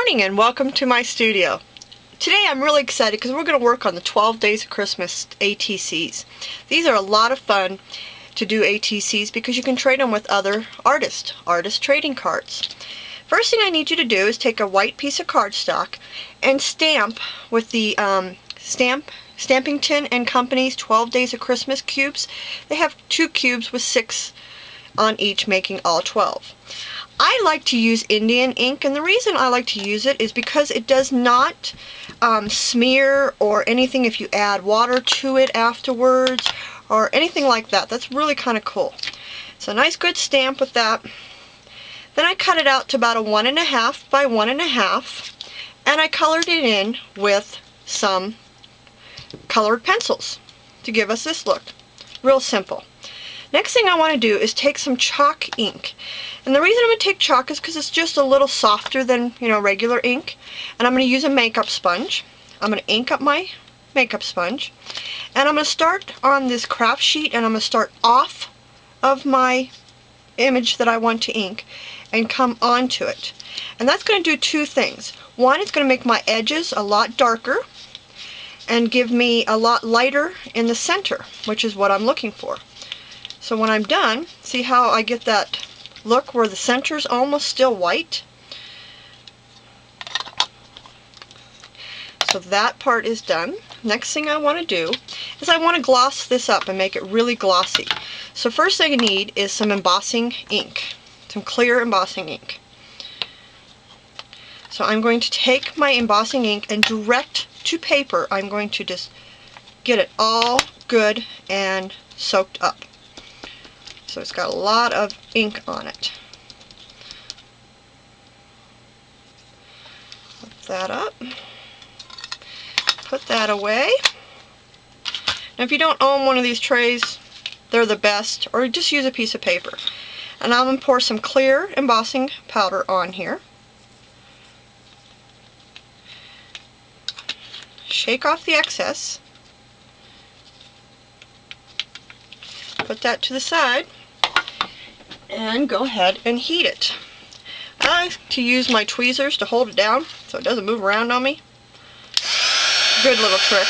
morning and welcome to my studio. Today I'm really excited because we're going to work on the 12 Days of Christmas ATCs. These are a lot of fun to do ATCs because you can trade them with other artist trading cards. First thing I need you to do is take a white piece of cardstock and stamp with the Stampington and Company's 12 Days of Christmas cubes. They have 2 cubes with 6 on each, making all 12. I like to use Indian ink, and the reason I like to use it is because it does not smear or anything if you add water to it afterwards or anything like that. That's really kind of cool. So a nice good stamp with that. Then I cut it out to about a 1.5 by 1.5, and I colored it in with some colored pencils to give us this look. Real simple. Next thing I want to do is take some chalk ink. And the reason I'm going to take chalk is because it's just a little softer than, regular ink. And I'm going to use a makeup sponge. I'm going to ink up my makeup sponge. And I'm going to start on this craft sheet, and I'm going to start off of my image that I want to ink and come onto it. And that's going to do 2 things. One, it's going to make my edges a lot darker and give me a lot lighter in the center, which is what I'm looking for. So when I'm done, see how I get that look where the center's almost still white? So that part is done. Next thing I want to do is I want to gloss this up and make it really glossy. So first thing I need is some embossing ink, some clear embossing ink. So I'm going to take my embossing ink and direct to paper, I'm going to just get it all good and soaked up. So it's got a lot of ink on it. Put that up. Put that away. Now if you don't own one of these trays, they're the best, or just use a piece of paper. And I'm going to pour some clear embossing powder on here. Shake off the excess. Put that to the side. And go ahead and heat it. I like to use my tweezers to hold it down so it doesn't move around on me. Good little trick.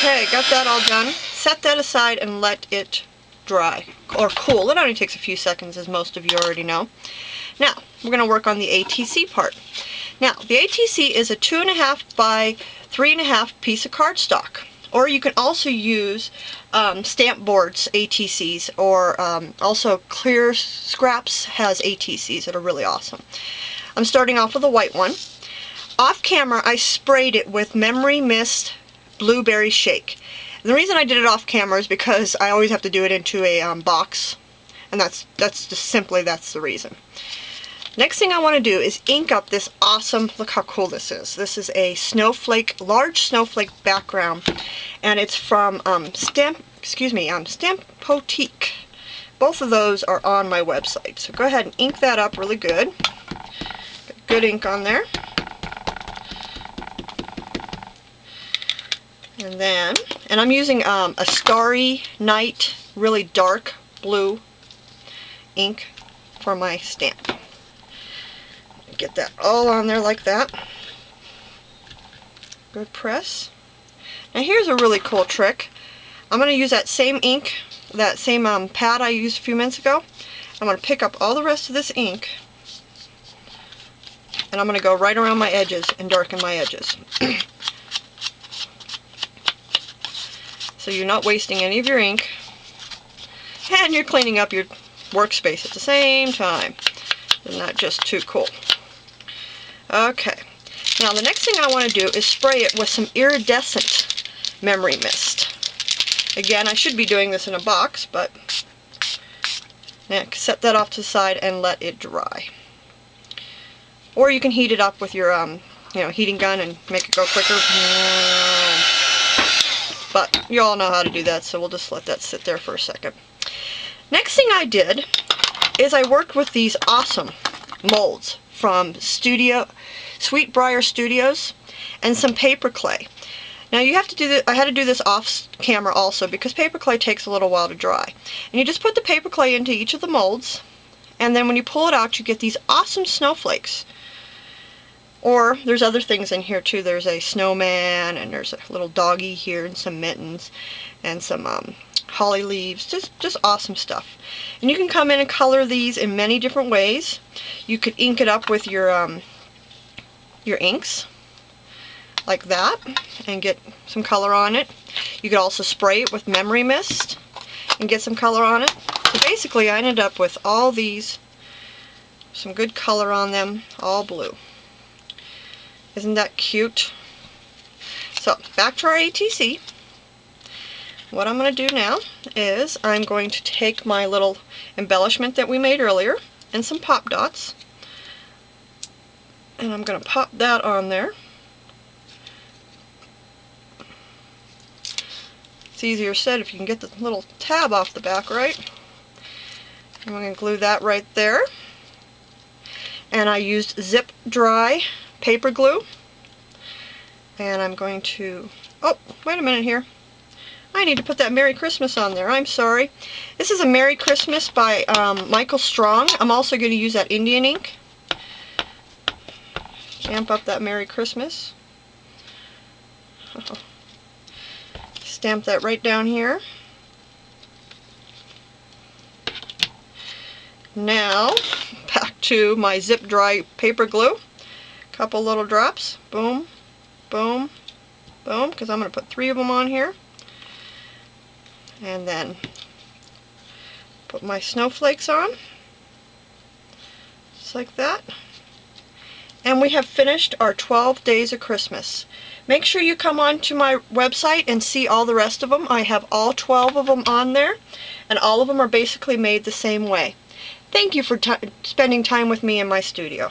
Okay, got that all done. Set that aside and let it dry, or cool. It only takes a few seconds, as most of you already know. Now, we're going to work on the ATC part. Now, the ATC is a 2.5 by 3.5 piece of cardstock. Or you can also use stamp boards ATCs, or also Clear Scraps has ATCs that are really awesome. I'm starting off with a white one. Off camera, I sprayed it with Memory Mist Blueberry Shake. And the reason I did it off camera is because I always have to do it into a box, and that's just simply that's the reason. Next thing I want to do is ink up this awesome, look how cool this is. This is a snowflake, large snowflake background, and it's from Stampotique. Both of those are on my website. So go ahead and ink that up really good. Get good ink on there. And I'm using a Starry Night, really dark blue ink for my stamp. Get that all on there like that. Good press. Now here's a really cool trick. I'm going to use that same ink, that same pad I used a few minutes ago. I'm going to pick up all the rest of this ink, and I'm going to go right around my edges and darken my edges. So you're not wasting any of your ink, and you're cleaning up your workspace at the same time. Isn't that just too cool? Okay, now the next thing I want to do is spray it with some iridescent Memory Mist. Again, I should be doing this in a box, but now set that off to the side and let it dry. Or you can heat it up with your heating gun and make it go quicker. But you all know how to do that, so we'll just let that sit there for a second. Next thing I did is I worked with these awesome molds from Sweetbriar Studios and some paper clay. Now you have to do this, I had to do this off camera also because paper clay takes a little while to dry. And you just put the paper clay into each of the molds, and then when you pull it out you get these awesome snowflakes. Or there's other things in here too. There's a snowman, and there's a little doggy here, and some mittens, and some holly leaves. Just awesome stuff. And you can come in and color these in many different ways. You could ink it up with your inks, like that, and get some color on it. You could also spray it with memory mist and get some color on it. So basically I ended up with all these, some good color on them, all blue. Isn't that cute? So back to our ATC. What I'm going to do now is I'm going to take my little embellishment that we made earlier and some pop dots, and I'm going to pop that on there. It's easier said if you can get the little tab off the back, right? I'm going to glue that right there. And I used zip dry paper glue. And I'm going to, oh, wait a minute here. I need to put that Merry Christmas on there. I'm sorry. This is a Merry Christmas by Michael Strong. I'm also going to use that Indian ink. Stamp up that Merry Christmas. Stamp that right down here. Now, back to my zip dry paper glue. Couple little drops. Boom, boom, boom, because I'm going to put 3 of them on here. And then put my snowflakes on. Just like that. And we have finished our 12 Days of Christmas. Make sure you come on to my website and see all the rest of them. I have all 12 of them on there, and all of them are basically made the same way. Thank you for spending time with me in my studio.